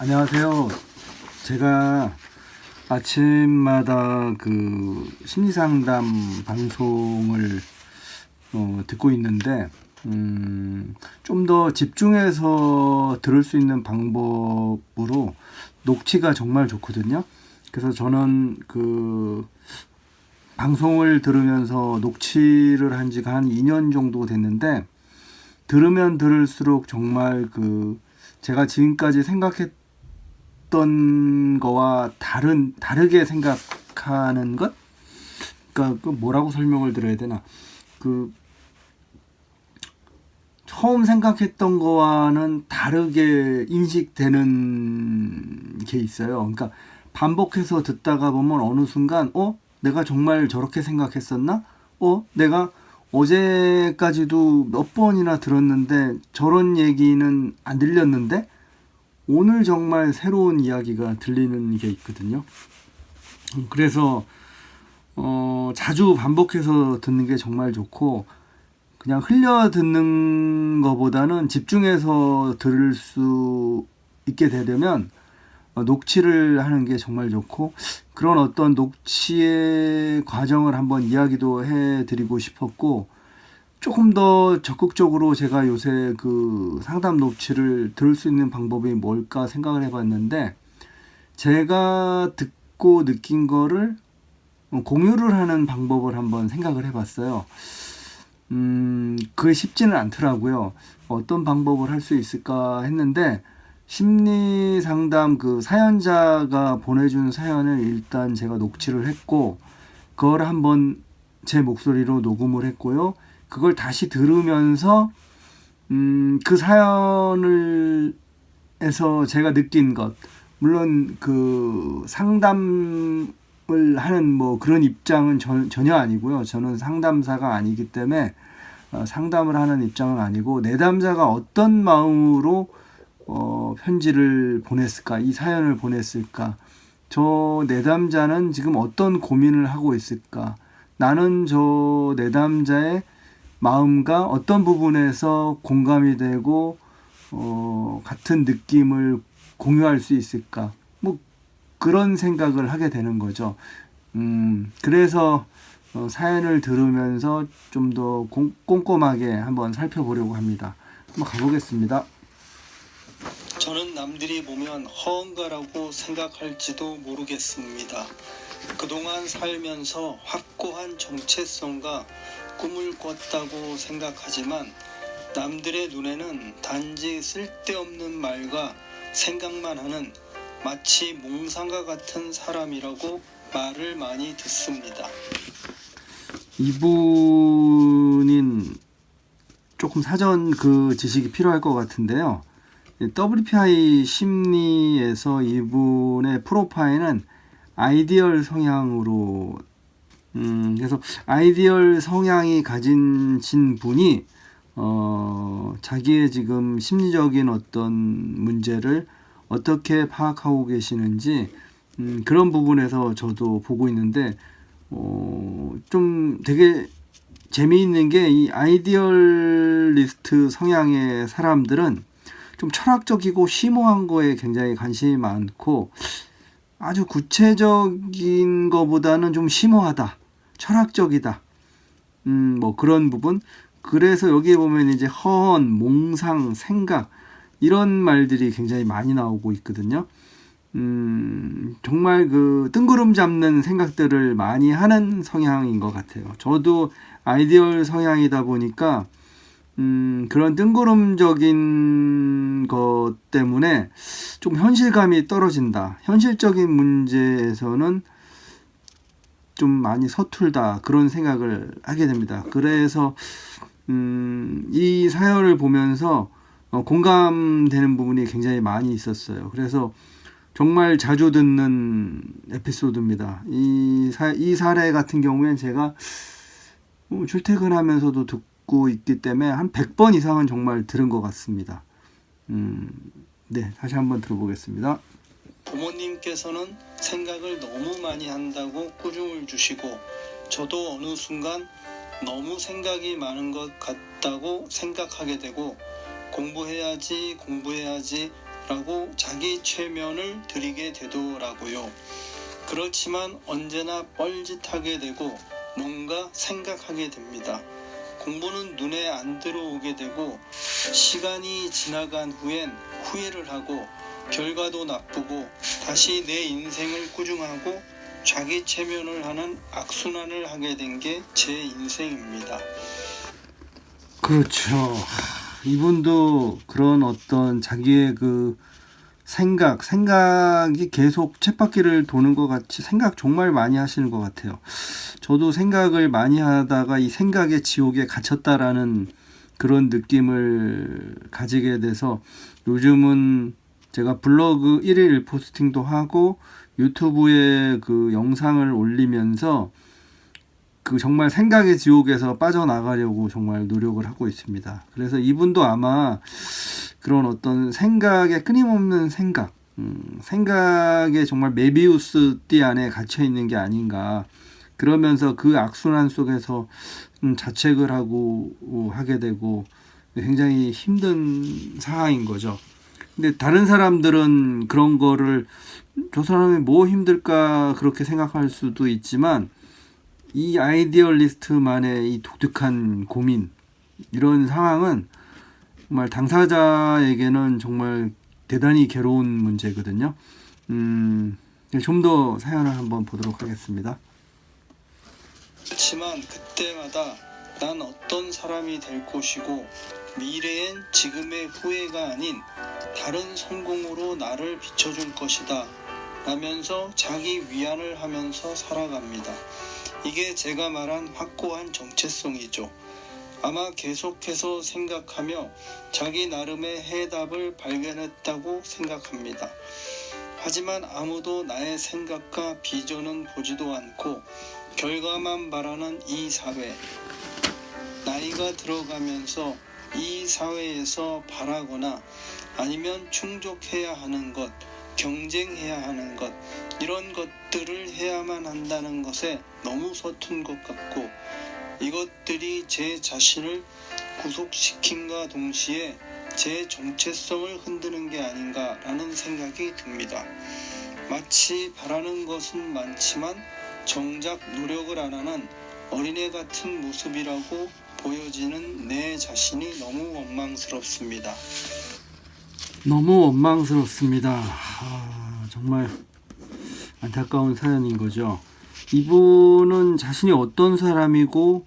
안녕하세요. 제가 아침마다 그 심리상담 방송을 듣고 있는데, 좀 더 집중해서 들을 수 있는 방법으로 녹취가 정말 좋거든요. 그래서 저는 그 방송을 들으면서 녹취를 한 지가 한 2년 정도 됐는데, 들으면 들을수록 정말 그 제가 지금까지 생각했던 거와 다르게 생각하는 것? 그러니까 그 뭐라고 설명을 드려야 되나? 그 처음 생각했던 거와는 다르게 인식되는 게 있어요. 그러니까 반복해서 듣다가 보면 어느 순간 내가 정말 저렇게 생각했었나? 내가 어제까지도 몇 번이나 들었는데 저런 얘기는 안 들렸는데 오늘 정말 새로운 이야기가 들리는 게 있거든요. 그래서 자주 반복해서 듣는 게 정말 좋고, 그냥 흘려 듣는 것보다는 집중해서 들을 수 있게 되려면 녹취를 하는 게 정말 좋고, 그런 어떤 녹취의 과정을 한번 이야기도 해드리고 싶었고, 조금 더 적극적으로 제가 요새 그 상담 녹취를 들을 수 있는 방법이 뭘까 생각을 해봤는데, 제가 듣고 느낀 거를 공유를 하는 방법을 한번 생각을 해봤어요. 그게 쉽지는 않더라고요. 어떤 방법을 할 수 있을까 했는데, 심리 상담 그 사연자가 보내준 사연을 일단 제가 녹취를 했고, 그걸 한번 제 목소리로 녹음을 했고요. 그걸 다시 들으면서 그 사연을 에서 제가 느낀 것, 물론 그 상담을 하는 뭐 그런 입장은 전혀 아니고요. 저는 상담사가 아니기 때문에 상담을 하는 입장은 아니고, 내담자가 어떤 마음으로 편지를 보냈을까, 이 사연을 보냈을까, 저 내담자는 지금 어떤 고민을 하고 있을까, 나는 저 내담자의 마음과 어떤 부분에서 공감이 되고 같은 느낌을 공유할 수 있을까, 뭐 그런 생각을 하게 되는 거죠. 그래서 사연을 들으면서 좀 더 꼼꼼하게 한번 살펴보려고 합니다. 한번 가보겠습니다. 저는 남들이 보면 허언가라고 생각할지도 모르겠습니다. 그동안 살면서 확고한 정체성과 꿈을 꿨다고 생각하지만 남들의 눈에는 단지 쓸데없는 말과 생각만 하는 마치 몽상과 같은 사람이라고 말을 많이 듣습니다. 이분인 조금 사전 그 지식이 필요할 것 같은데요. WPI 심리에서 이분의 프로파일은 아이디얼 성향으로, 그래서 아이디얼 성향이 가진 분이 자기의 지금 심리적인 어떤 문제를 어떻게 파악하고 계시는지, 그런 부분에서 저도 보고 있는데, 좀 되게 재미있는 게, 이 아이디얼리스트 성향의 사람들은 좀 철학적이고 심오한 거에 굉장히 관심이 많고, 아주 구체적인 거보다는 좀 심오하다, 철학적이다, 뭐 그런 부분. 그래서 여기에 보면 이제 허언, 몽상, 생각, 이런 말들이 굉장히 많이 나오고 있거든요. 정말 그 뜬구름 잡는 생각들을 많이 하는 성향인 것 같아요. 저도 아이디얼 성향이다 보니까 그런 뜬구름적인 것 때문에 좀 현실감이 떨어진다, 현실적인 문제에서는 좀 많이 서툴다, 그런 생각을 하게 됩니다. 그래서 이 사연을 보면서 공감되는 부분이 굉장히 많이 있었어요. 그래서 정말 자주 듣는 에피소드입니다. 이 사례 같은 경우엔 제가 출퇴근하면서도 듣고 있기 때문에 한 100번 이상은 정말 들은 것 같습니다. 네, 다시 한번 들어보겠습니다. 부모님께서는 생각을 너무 많이 한다고 꾸중을 주시고, 저도 어느 순간 너무 생각이 많은 것 같다고 생각하게 되고, 공부해야지 라고 자기 최면을 드리게 되더라고요. 그렇지만 언제나 뻘짓하게 되고 뭔가 생각하게 됩니다. 공부는 눈에 안 들어오게 되고 시간이 지나간 후엔 후회를 하고 결과도 나쁘고 다시 내 인생을 꾸중하고 자기 체면을 하는 악순환을 하게 된 게 제 인생입니다. 그렇죠. 이분도 그런 어떤 자기의 그 생각이 계속 쳇바퀴를 도는 것 같이 생각 정말 많이 하시는 것 같아요. 저도 생각을 많이 하다가 이 생각의 지옥에 갇혔다라는 그런 느낌을 가지게 돼서 요즘은 제가 블로그 1일 포스팅도 하고 유튜브에 그 영상을 올리면서 그 정말 생각의 지옥에서 빠져나가려고 정말 노력을 하고 있습니다. 그래서 이분도 아마 그런 어떤 생각의 끊임없는 생각에 정말 메비우스 띠 안에 갇혀 있는 게 아닌가. 그러면서 그 악순환 속에서 자책을 하게 되고 굉장히 힘든 상황인 거죠. 근데 다른 사람들은 그런 거를 저 사람이 뭐 힘들까 그렇게 생각할 수도 있지만 이 아이디얼리스트만의 이 독특한 고민, 이런 상황은 정말 당사자에게는 정말 대단히 괴로운 문제거든요. 좀 더 사연을 한번 보도록 하겠습니다. 그렇지만 그때마다 난 어떤 사람이 될 것이고 미래엔 지금의 후회가 아닌 다른 성공으로 나를 비춰줄 것이다 라면서 자기 위안을 하면서 살아갑니다. 이게 제가 말한 확고한 정체성이죠. 아마 계속해서 생각하며 자기 나름의 해답을 발견했다고 생각합니다. 하지만 아무도 나의 생각과 비전은 보지도 않고 결과만 바라는 이 사회. 나이가 들어가면서 이 사회에서 바라거나 아니면 충족해야 하는 것, 경쟁해야 하는 것, 이런 것들을 해야만 한다는 것에 너무 서툰 것 같고 이것들이 제 자신을 구속시킨과 동시에 제 정체성을 흔드는 게 아닌가라는 생각이 듭니다. 마치 바라는 것은 많지만 정작 노력을 안 하는 어린애 같은 모습이라고 보여지는 내 자신이 너무 원망스럽습니다. 너무 원망스럽습니다. 정말 안타까운 사연인 거죠. 이분은 자신이 어떤 사람이고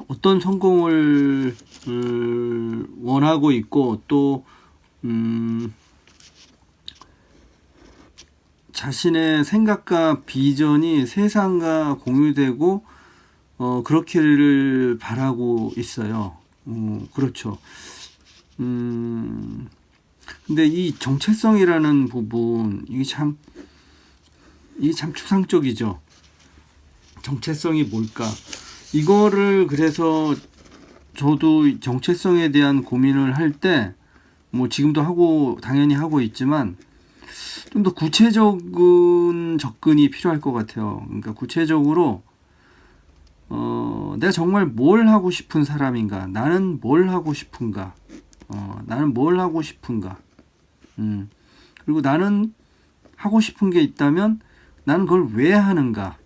어떤 성공을 원하고 있고 또 자신의 생각과 비전이 세상과 공유되고 그렇기를 바라고 있어요. 그렇죠. 근데 이 정체성이라는 부분 이게 참 추상적이죠. 정체성이 뭘까? 이거를 그래서 저도 정체성에 대한 고민을 할 때 뭐 지금도 당연히 하고 있지만 좀 더 구체적인 접근이 필요할 것 같아요. 그러니까 구체적으로 내가 정말 뭘 하고 싶은 사람인가? 나는 뭘 하고 싶은가? 나는 뭘 하고 싶은가? 그리고 나는 하고 싶은 게 있다면 나는 그걸 왜 하는가?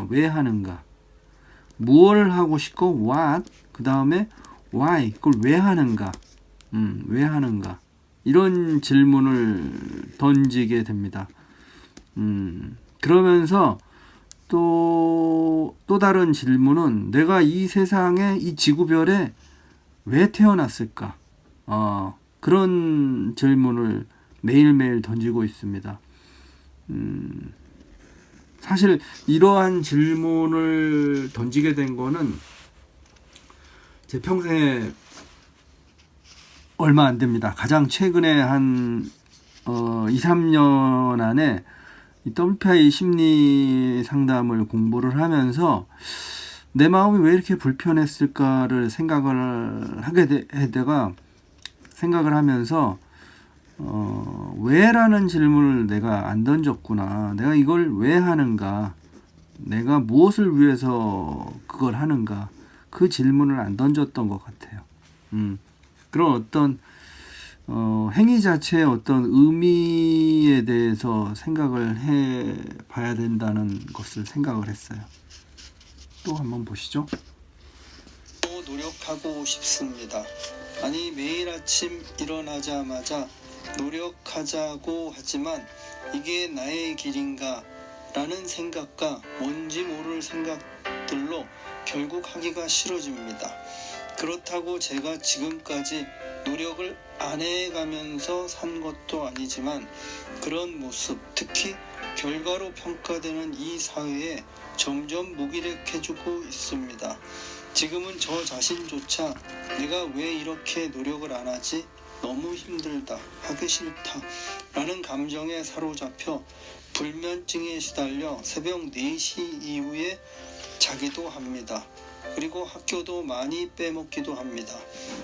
왜 하는가? 무엇을 하고 싶고 what? 그 다음에 why? 그걸 왜 하는가? 왜 하는가? 이런 질문을 던지게 됩니다. 그러면서 또 다른 질문은 내가 이 세상에 이 지구별에 왜 태어났을까? 그런 질문을 매일매일 던지고 있습니다. 사실 이러한 질문을 던지게 된 거는 제 평생에 얼마 안 됩니다. 가장 최근에 한 2, 3년 안에 이 WPI 심리 상담을 공부를 하면서 내 마음이 왜 이렇게 불편했을까를 생각을 생각을 하면서 왜라는 질문을 내가 안 던졌구나. 내가 이걸 왜 하는가? 내가 무엇을 위해서 그걸 하는가? 그 질문을 안 던졌던 것 같아요. 그런 어떤 행위 자체의 어떤 의미에 대해서 생각을 해 봐야 된다는 것을 생각을 했어요. 또 한번 보시죠. 또 노력하고 싶습니다. 아니 매일 아침 일어나자마자 노력하자고 하지만 이게 나의 길인가 라는 생각과 뭔지 모를 생각들로 결국 하기가 싫어집니다. 그렇다고 제가 지금까지 노력을 안 해가면서 산 것도 아니지만 그런 모습, 특히 결과로 평가되는 이 사회에 점점 무기력해지고 있습니다. 지금은 저 자신조차 내가 왜 이렇게 노력을 안 하지? 너무 힘들다, 하기 싫다 라는 감정에 사로잡혀 불면증에 시달려 새벽 4시 이후에 자기도 합니다. 그리고 학교도 많이 빼먹기도 합니다.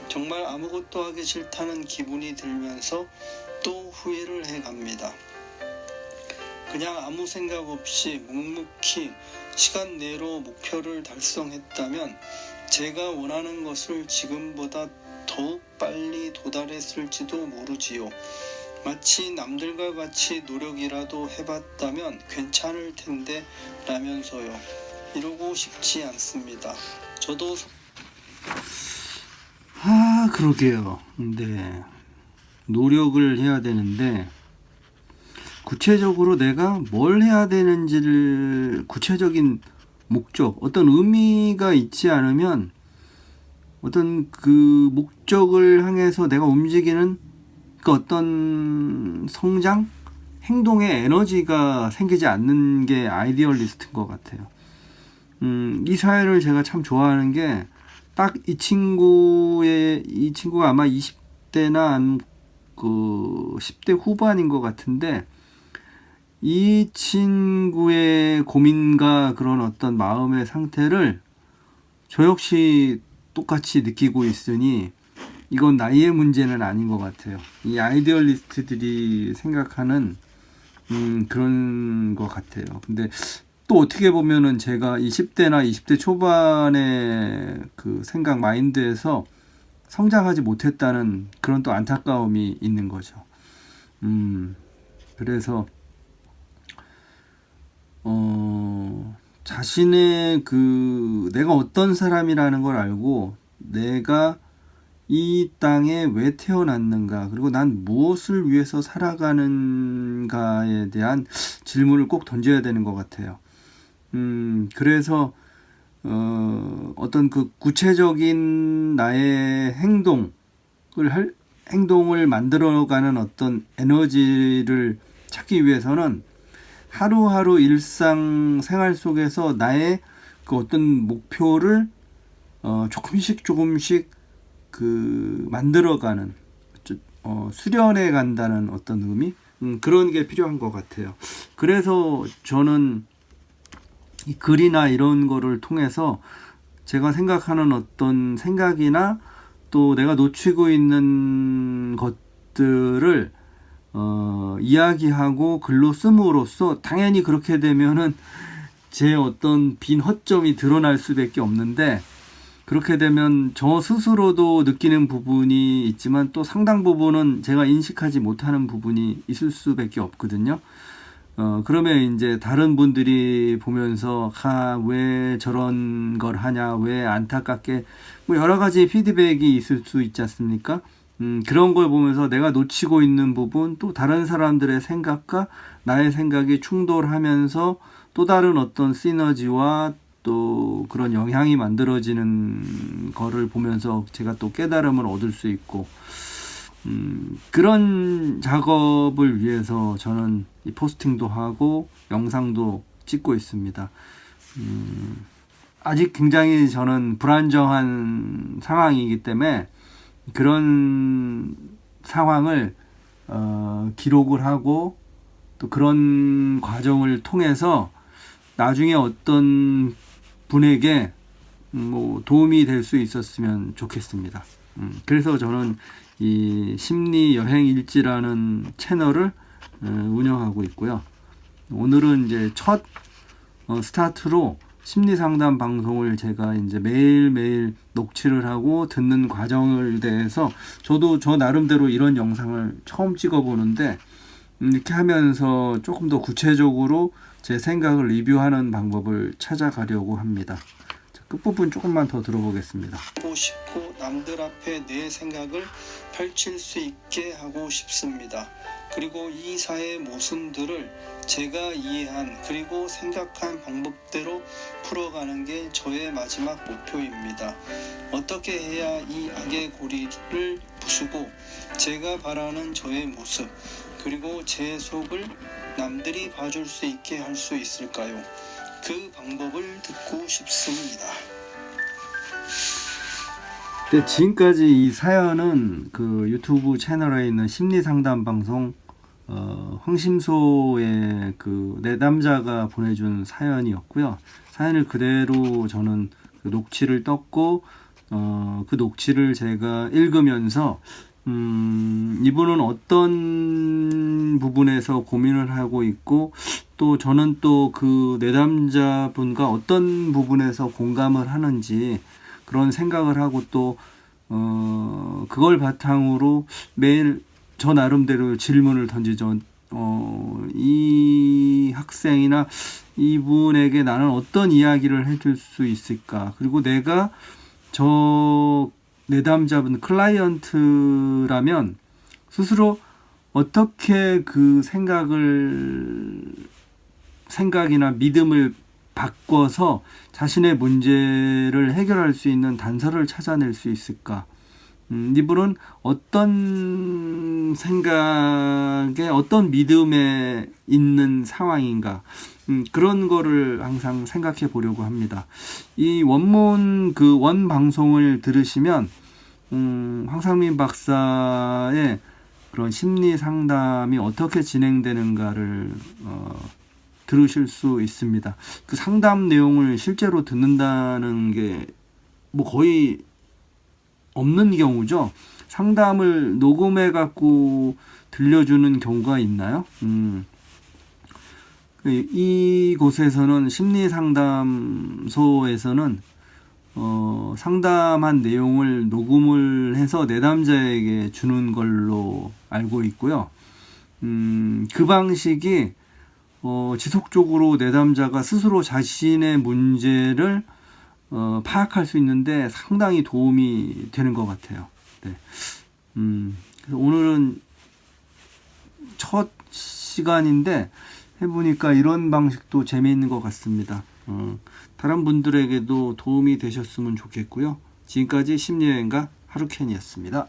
정말 아무것도 하기 싫다는 기분이 들면서 또 후회를 해갑니다. 그냥 아무 생각 없이 묵묵히 시간 내로 목표를 달성했다면 제가 원하는 것을 지금보다 더욱 빨리 도달했을지도 모르지요. 마치 남들과 같이 노력이라도 해봤다면 괜찮을 텐데 라면서요. 이러고 싶지 않습니다. 저도 그러게요. 근데 노력을 해야 되는데 구체적으로 내가 뭘 해야 되는지를 구체적인 목적, 어떤 의미가 있지 않으면 어떤 그 목적을 향해서 내가 움직이는 그 어떤 성장, 행동의 에너지가 생기지 않는 게 아이디얼리스트인 것 같아요. 이 사연을 제가 참 좋아하는 게 딱 이 친구가 아마 20대나 그 10대 후반인 것 같은데 이 친구의 고민과 그런 어떤 마음의 상태를 저 역시 똑같이 느끼고 있으니 이건 나이의 문제는 아닌 것 같아요. 이 아이디얼리스트들이 생각하는 그런 것 같아요. 근데 또 어떻게 보면은 제가 20대나 20대 초반의 그 생각 마인드에서 성장하지 못했다는 그런 또 안타까움이 있는 거죠. 그래서 자신의 그 내가 어떤 사람이라는 걸 알고 내가 이 땅에 왜 태어났는가, 그리고 난 무엇을 위해서 살아가는가에 대한 질문을 꼭 던져야 되는 것 같아요. 그래서 어떤 그 구체적인 나의 행동을 만들어가는 어떤 에너지를 찾기 위해서는 하루하루 일상 생활 속에서 나의 그 어떤 목표를 조금씩 그 만들어가는, 수련해 간다는 어떤 의미, 그런 게 필요한 것 같아요. 그래서 저는 이 글이나 이런 거를 통해서 제가 생각하는 어떤 생각이나 또 내가 놓치고 있는 것들을 이야기하고 글로 씀으로써, 당연히 그렇게 되면은 제 어떤 빈 허점이 드러날 수밖에 없는데, 그렇게 되면 저 스스로도 느끼는 부분이 있지만 또 상당 부분은 제가 인식하지 못하는 부분이 있을 수밖에 없거든요. 그러면 이제 다른 분들이 보면서 왜 저런 걸 하냐, 왜 안타깝게, 뭐 여러 가지 피드백이 있을 수 있지 않습니까? 그런 걸 보면서 내가 놓치고 있는 부분, 또 다른 사람들의 생각과 나의 생각이 충돌하면서 또 다른 어떤 시너지와 또 그런 영향이 만들어지는 거를 보면서 제가 또 깨달음을 얻을 수 있고, 그런 작업을 위해서 저는 이 포스팅도 하고 영상도 찍고 있습니다. 아직 굉장히 저는 불안정한 상황이기 때문에 그런 상황을 기록을 하고 또 그런 과정을 통해서 나중에 어떤 분에게 뭐 도움이 될 수 있었으면 좋겠습니다. 그래서 저는 이 심리 여행 일지라는 채널을 운영하고 있고요. 오늘은 이제 첫 스타트로 심리 상담 방송을 제가 이제 매일매일 녹취를 하고 듣는 과정을 대해서 저도 저 나름대로 이런 영상을 처음 찍어 보는데 이렇게 하면서 조금 더 구체적으로 제 생각을 리뷰하는 방법을 찾아가려고 합니다. 자, 끝부분 조금만 더 들어보겠습니다. 하고 싶고 남들 앞에 내 생각을 펼칠 수 있게 하고 싶습니다. 그리고 이 사회의 모순들을 제가 이해한 그리고 생각한 방법대로 풀어가는 게 저의 마지막 목표입니다. 어떻게 해야 이 악의 고리를 부수고 제가 바라는 저의 모습 그리고 제 속을 남들이 봐줄 수 있게 할 수 있을까요? 그 방법을 듣고 싶습니다. 네, 지금까지 이 사연은 그 유튜브 채널에 있는 심리 상담 방송 황심소의 그 내담자가 보내준 사연이었고요. 사연을 그대로 저는 그 녹취를 떴고 그 녹취를 제가 읽으면서 이분은 어떤 부분에서 고민을 하고 있고 또 저는 또 그 내담자분과 어떤 부분에서 공감을 하는지 그런 생각을 하고 또 그걸 바탕으로 매일 저 나름대로 질문을 던지죠. 이 학생이나 이분에게 나는 어떤 이야기를 해줄 수 있을까? 그리고 내가 저 내담자분 클라이언트라면 스스로 어떻게 그 생각이나 믿음을 바꿔서 자신의 문제를 해결할 수 있는 단서를 찾아낼 수 있을까? 이분은 어떤 생각에 어떤 믿음에 있는 상황인가? 그런 거를 항상 생각해 보려고 합니다. 이 원문 그 원 방송을 들으시면 황상민 박사의 그런 심리 상담이 어떻게 진행되는가를 들으실 수 있습니다. 그 상담 내용을 실제로 듣는다는 게 뭐 거의 없는 경우죠. 상담을 녹음해 갖고 들려주는 경우가 있나요? 이곳에서는 심리 상담소에서는 상담한 내용을 녹음을 해서 내담자에게 주는 걸로 알고 있고요. 그 방식이 지속적으로 내담자가 스스로 자신의 문제를 파악할 수 있는데 상당히 도움이 되는 것 같아요. 네. 그래서 오늘은 첫 시간인데 해보니까 이런 방식도 재미있는 것 같습니다. 다른 분들에게도 도움이 되셨으면 좋겠고요. 지금까지 심리여행가 하루켄이었습니다.